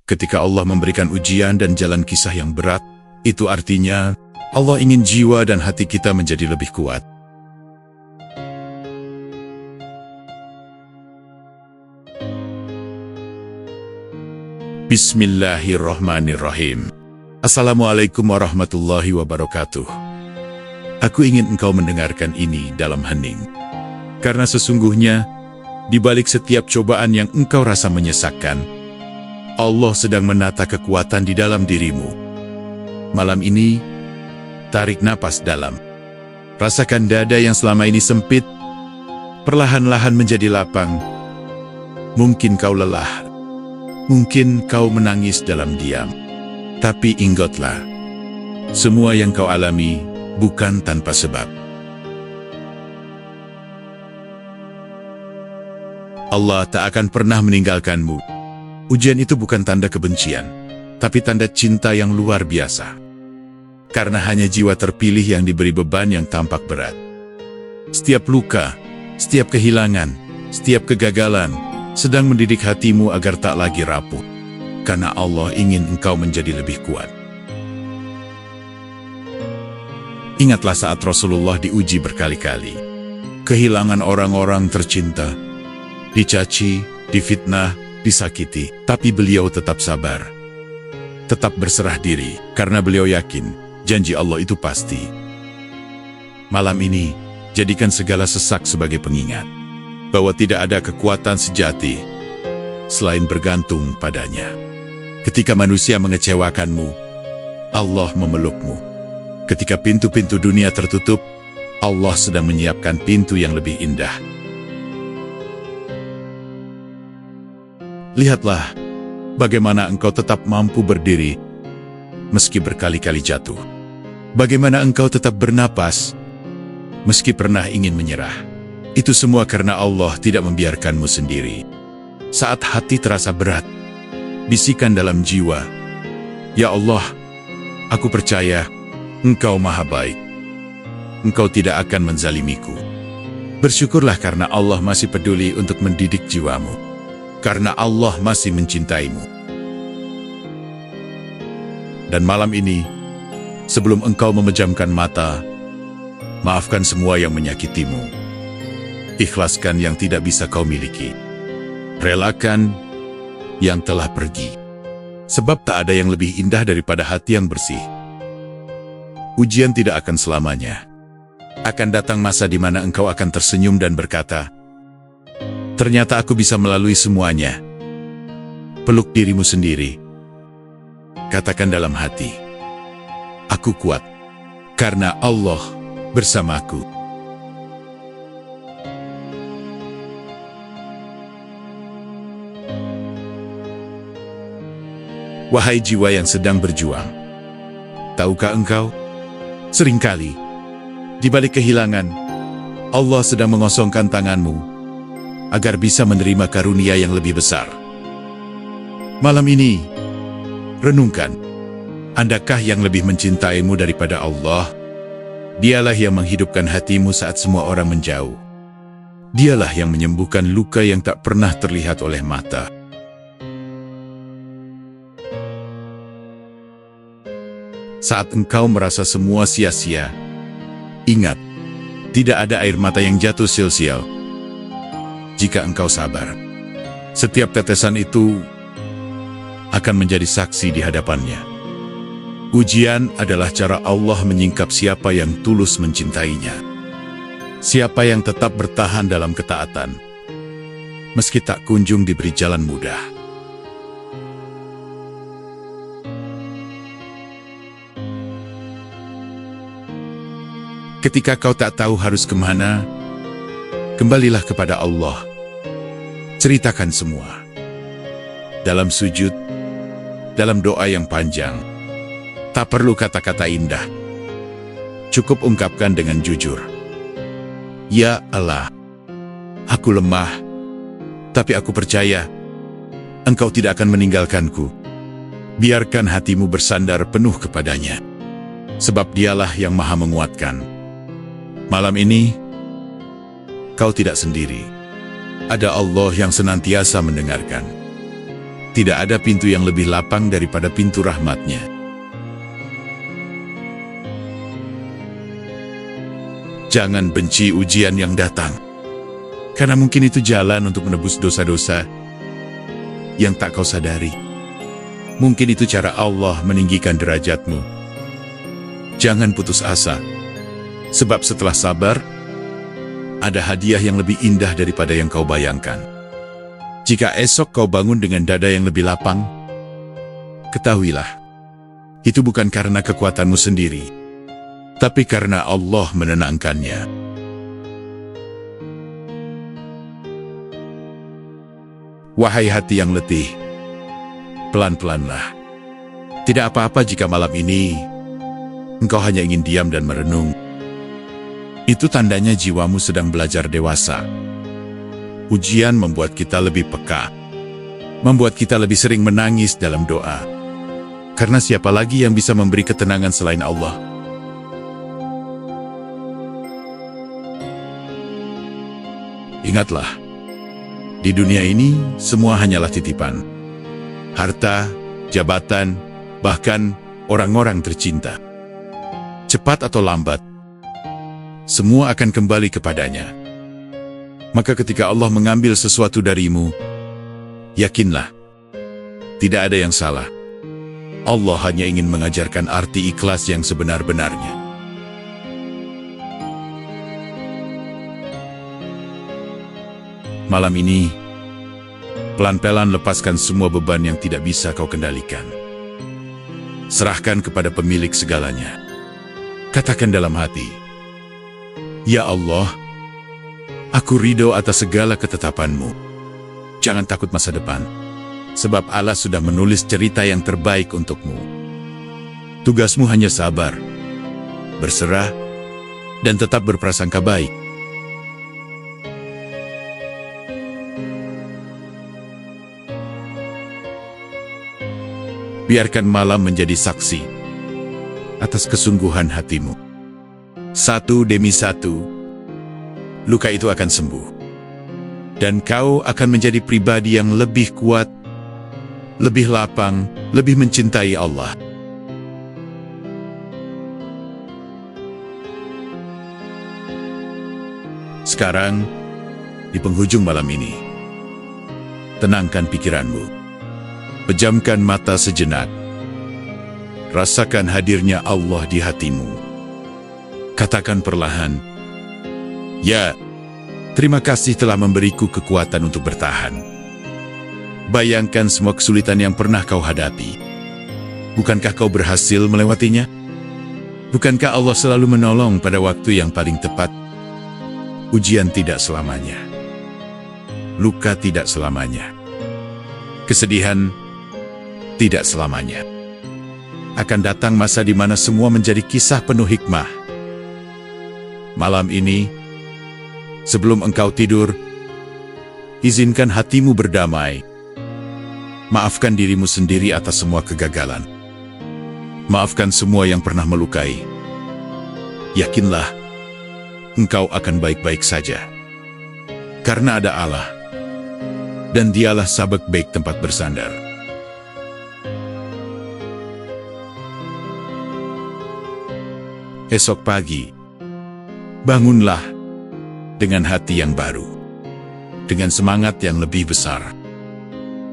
Ketika Allah memberikan ujian dan jalan kisah yang berat, itu artinya Allah ingin jiwa dan hati kita menjadi lebih kuat. Bismillahirrahmanirrahim. Assalamualaikum warahmatullahi wabarakatuh. Aku ingin engkau mendengarkan ini dalam hening. Karena sesungguhnya, di balik setiap cobaan yang engkau rasa menyesakkan, Allah sedang menata kekuatan di dalam dirimu. Malam ini, tarik napas dalam. Rasakan dada yang selama ini sempit, perlahan-lahan menjadi lapang. Mungkin kau lelah. Mungkin kau menangis dalam diam. Tapi ingatlah, semua yang kau alami bukan tanpa sebab. Allah tak akan pernah meninggalkanmu. Ujian itu bukan tanda kebencian, tapi tanda cinta yang luar biasa. Karena hanya jiwa terpilih yang diberi beban yang tampak berat. Setiap luka, setiap kehilangan, setiap kegagalan sedang mendidik hatimu agar tak lagi rapuh. Karena Allah ingin engkau menjadi lebih kuat. Ingatlah saat Rasulullah diuji berkali-kali. Kehilangan orang-orang tercinta, dicaci, difitnah, disakiti. Tapi beliau tetap sabar. Tetap berserah diri, karena beliau yakin janji Allah itu pasti. Malam ini, jadikan segala sesak sebagai pengingat bahwa tidak ada kekuatan sejati selain bergantung padanya. Ketika manusia mengecewakanmu, Allah memelukmu. Ketika pintu-pintu dunia tertutup, Allah sedang menyiapkan pintu yang lebih indah. Lihatlah bagaimana engkau tetap mampu berdiri meski berkali-kali jatuh. Bagaimana engkau tetap bernapas meski pernah ingin menyerah. Itu semua karena Allah tidak membiarkanmu sendiri. Saat hati terasa berat, bisikan dalam jiwa, "Ya Allah, aku percaya Engkau Maha Baik. Engkau tidak akan menzalimiku." Bersyukurlah karena Allah masih peduli untuk mendidik jiwamu. Karena Allah masih mencintaimu. Dan malam ini, sebelum engkau memejamkan mata, maafkan semua yang menyakitimu. Ikhlaskan yang tidak bisa kau miliki. Relakan yang telah pergi. Sebab tak ada yang lebih indah daripada hati yang bersih. Ujian tidak akan selamanya. Akan datang masa di mana engkau akan tersenyum dan berkata, "Ternyata aku bisa melalui semuanya." Peluk dirimu sendiri. Katakan dalam hati, "Aku kuat, karena Allah bersamaku." Wahai jiwa yang sedang berjuang, tahukah engkau, seringkali, di balik kehilangan, Allah sedang mengosongkan tanganmu, agar bisa menerima karunia yang lebih besar. Malam ini, renungkan, andakah yang lebih mencintaimu daripada Allah? Dialah yang menghidupkan hatimu saat semua orang menjauh. Dialah yang menyembuhkan luka yang tak pernah terlihat oleh mata. Saat engkau merasa semua sia-sia, ingat, tidak ada air mata yang jatuh sia-sia. Jika engkau sabar, setiap tetesan itu akan menjadi saksi di hadapannya. Ujian adalah cara Allah menyingkap siapa yang tulus mencintainya. Siapa yang tetap bertahan dalam ketaatan, meski tak kunjung diberi jalan mudah. Ketika kau tak tahu harus kemana, kembalilah kepada Allah. Ceritakan semua. Dalam sujud, dalam doa yang panjang. Tak perlu kata-kata indah. Cukup ungkapkan dengan jujur. "Ya Allah, aku lemah, tapi aku percaya Engkau tidak akan meninggalkanku." Biarkan hatimu bersandar penuh kepadanya. Sebab Dialah yang Maha menguatkan. Malam ini, kau tidak sendiri. Ada Allah yang senantiasa mendengarkan. Tidak ada pintu yang lebih lapang daripada pintu rahmat-Nya. Jangan benci ujian yang datang, karena mungkin itu jalan untuk menebus dosa-dosa yang tak kau sadari. Mungkin itu cara Allah meninggikan derajatmu. Jangan putus asa, sebab setelah sabar, ada hadiah yang lebih indah daripada yang kau bayangkan. Jika esok kau bangun dengan dada yang lebih lapang, ketahuilah, itu bukan karena kekuatanmu sendiri, tapi karena Allah menenangkannya. Wahai hati yang letih, pelan-pelanlah. Tidak apa-apa jika malam ini engkau hanya ingin diam dan merenung. Itu tandanya jiwamu sedang belajar dewasa. Ujian membuat kita lebih peka, membuat kita lebih sering menangis dalam doa. Karena siapa lagi yang bisa memberi ketenangan selain Allah? Ingatlah, di dunia ini semua hanyalah titipan. Harta, jabatan, bahkan orang-orang tercinta. Cepat atau lambat, semua akan kembali kepadanya. Maka ketika Allah mengambil sesuatu darimu, yakinlah, tidak ada yang salah. Allah hanya ingin mengajarkan arti ikhlas yang sebenar-benarnya. Malam ini, pelan-pelan lepaskan semua beban yang tidak bisa kau kendalikan. Serahkan kepada pemilik segalanya. Katakan dalam hati, "Ya Allah, aku ridho atas segala ketetapan-Mu. Jangan takut masa depan, sebab Allah sudah menulis cerita yang terbaik untukmu. Tugasmu hanya sabar, berserah, dan tetap berprasangka baik." Biarkan malam menjadi saksi atas kesungguhan hatimu. Satu demi satu, luka itu akan sembuh. Dan kau akan menjadi pribadi yang lebih kuat, lebih lapang, lebih mencintai Allah. Sekarang, di penghujung malam ini, tenangkan pikiranmu. Pejamkan mata sejenak. Rasakan hadirnya Allah di hatimu. Katakan perlahan, "Ya, terima kasih telah memberiku kekuatan untuk bertahan." Bayangkan semua kesulitan yang pernah kau hadapi. Bukankah kau berhasil melewatinya? Bukankah Allah selalu menolong pada waktu yang paling tepat? Ujian tidak selamanya. Luka tidak selamanya. Kesedihan tidak selamanya. Akan datang masa di mana semua menjadi kisah penuh hikmah. Malam ini, sebelum engkau tidur, izinkan hatimu berdamai. Maafkan dirimu sendiri atas semua kegagalan. Maafkan semua yang pernah melukai. Yakinlah, engkau akan baik-baik saja. Karena ada Allah, dan Dialah sabak baik tempat bersandar. Esok pagi, bangunlah dengan hati yang baru, dengan semangat yang lebih besar,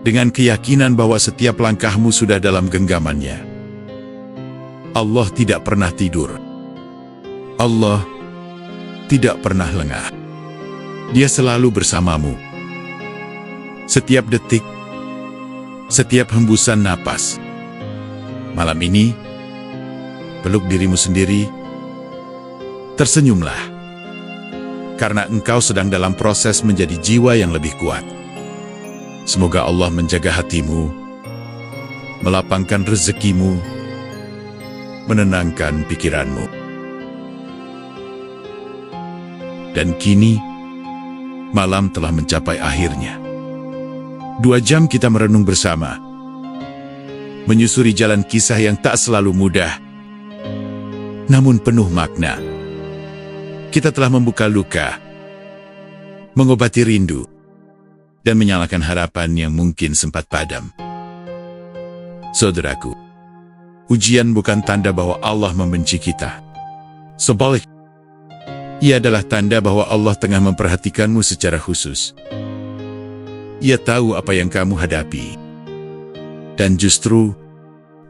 dengan keyakinan bahwa setiap langkahmu sudah dalam genggamannya. Allah tidak pernah tidur. Allah tidak pernah lengah. Dia selalu bersamamu. Setiap detik, setiap hembusan napas. Malam ini, peluk dirimu sendiri. Tersenyumlah, karena engkau sedang dalam proses menjadi jiwa yang lebih kuat. Semoga Allah menjaga hatimu, melapangkan rezekimu, menenangkan pikiranmu. Dan kini, malam telah mencapai akhirnya. 2 jam kita merenung bersama, menyusuri jalan kisah yang tak selalu mudah, namun penuh makna. Kita telah membuka luka, mengobati rindu, dan menyalakan harapan yang mungkin sempat padam. Saudaraku, ujian bukan tanda bahwa Allah membenci kita. Sebaliknya, ia adalah tanda bahwa Allah tengah memperhatikanmu secara khusus. Ia tahu apa yang kamu hadapi. Dan justru,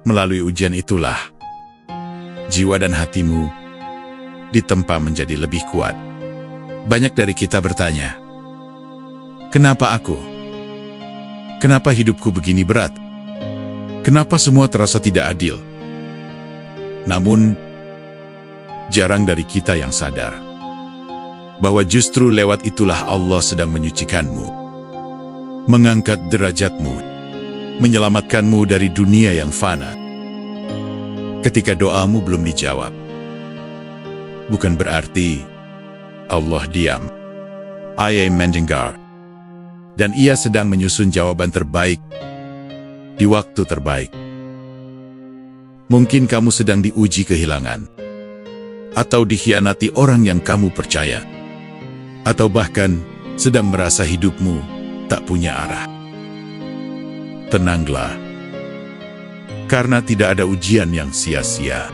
melalui ujian itulah, jiwa dan hatimu ditempa menjadi lebih kuat. Banyak dari kita bertanya, kenapa aku? Kenapa hidupku begini berat? Kenapa semua terasa tidak adil? Namun, jarang dari kita yang sadar bahwa justru lewat itulah Allah sedang menyucikanmu, mengangkat derajatmu, menyelamatkanmu dari dunia yang fana. Ketika doamu belum dijawab, bukan berarti Allah diam. Ia mendengar, dan Ia sedang menyusun jawaban terbaik di waktu terbaik. Mungkin kamu sedang diuji kehilangan, atau dikhianati orang yang kamu percaya, atau bahkan sedang merasa hidupmu tak punya arah. Tenanglah, karena tidak ada ujian yang sia-sia.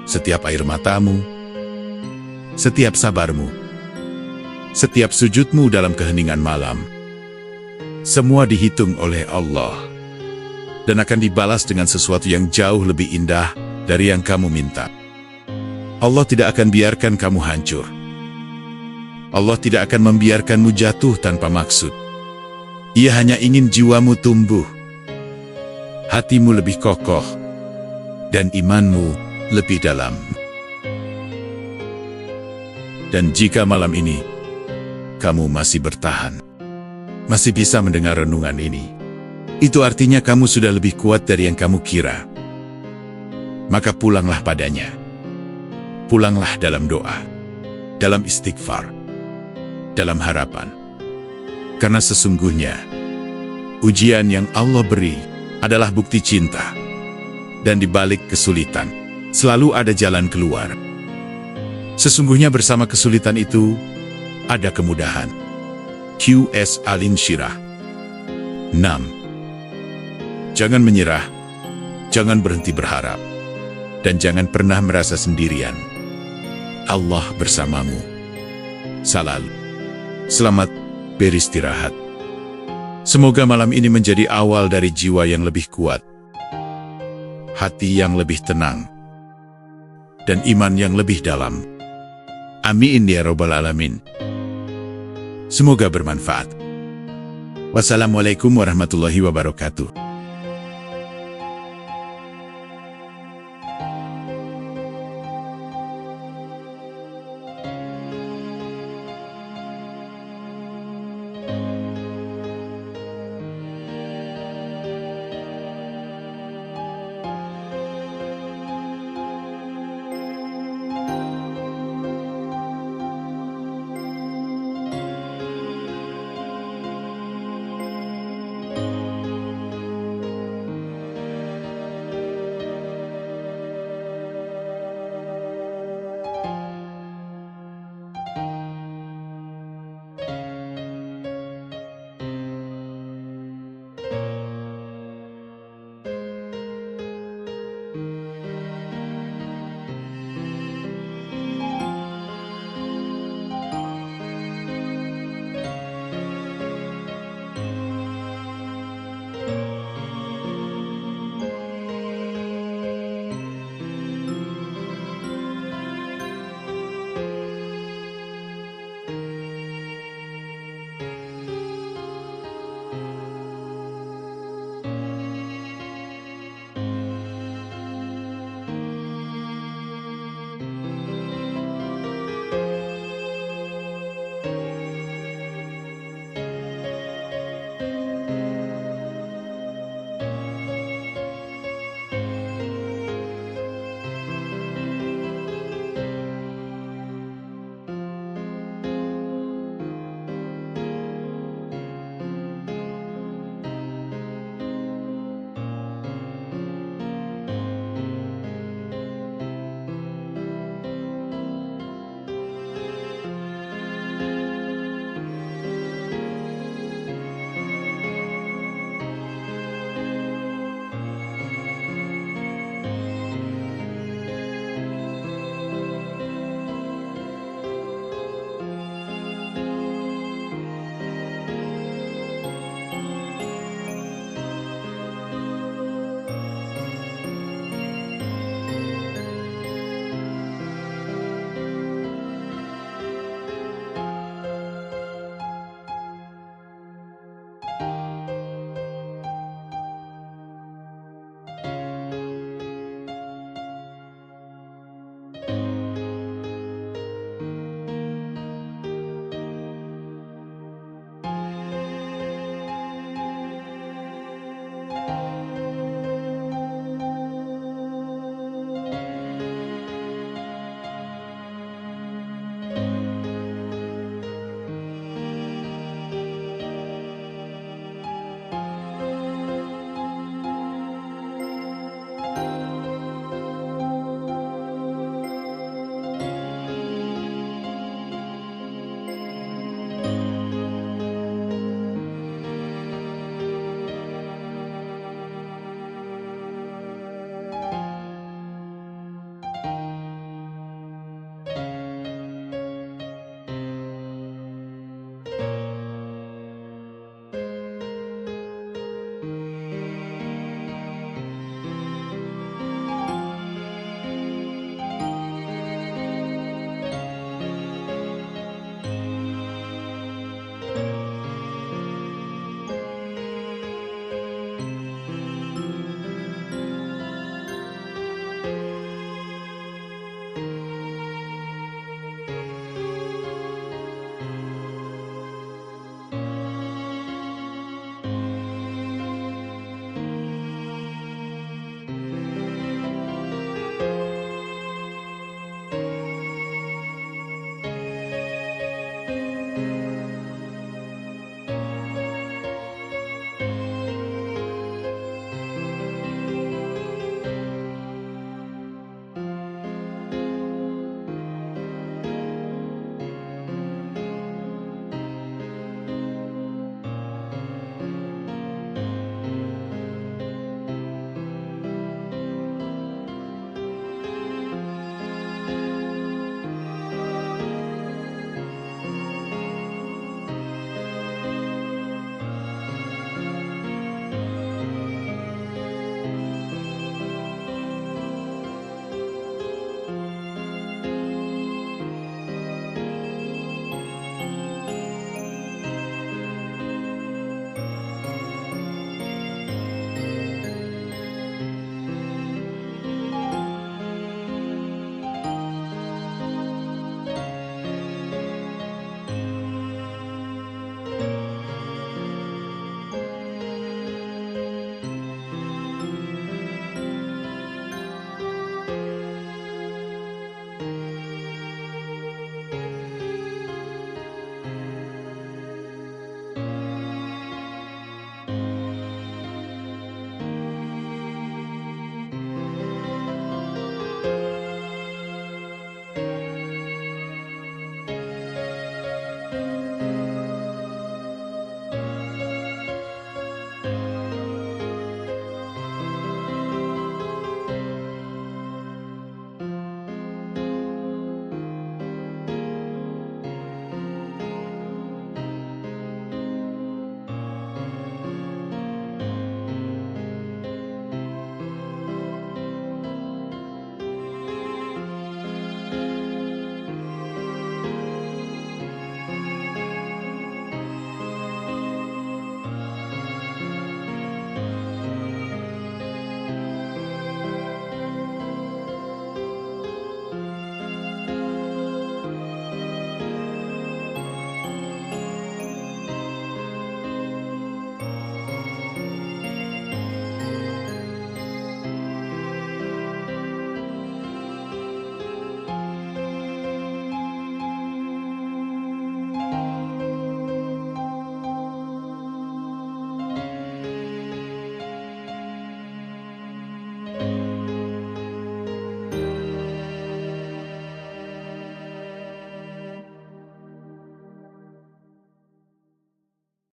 Setiap air matamu, setiap sabarmu, setiap sujudmu dalam keheningan malam, semua dihitung oleh Allah dan akan dibalas dengan sesuatu yang jauh lebih indah dari yang kamu minta. Allah tidak akan biarkan kamu hancur. Allah tidak akan membiarkanmu jatuh tanpa maksud. Ia hanya ingin jiwamu tumbuh, hatimu lebih kokoh, dan imanmu lebih dalam. Dan jika malam ini kamu masih bertahan, masih bisa mendengar renungan ini, itu artinya kamu sudah lebih kuat dari yang kamu kira. Maka pulanglah padanya. Pulanglah dalam doa, dalam istighfar, dalam harapan. Karena sesungguhnya, ujian yang Allah beri adalah bukti cinta. Dan di balik kesulitan, selalu ada jalan keluar. Sesungguhnya bersama kesulitan itu, ada kemudahan. Q.S. Al-Insyirah 6. Jangan menyerah, jangan berhenti berharap, dan jangan pernah merasa sendirian. Allah bersamamu. Selalu. Selamat beristirahat. Semoga malam ini menjadi awal dari jiwa yang lebih kuat, hati yang lebih tenang, dan iman yang lebih dalam. Amin ya Rabbal Alamin. Semoga bermanfaat. Wassalamualaikum warahmatullahi wabarakatuh.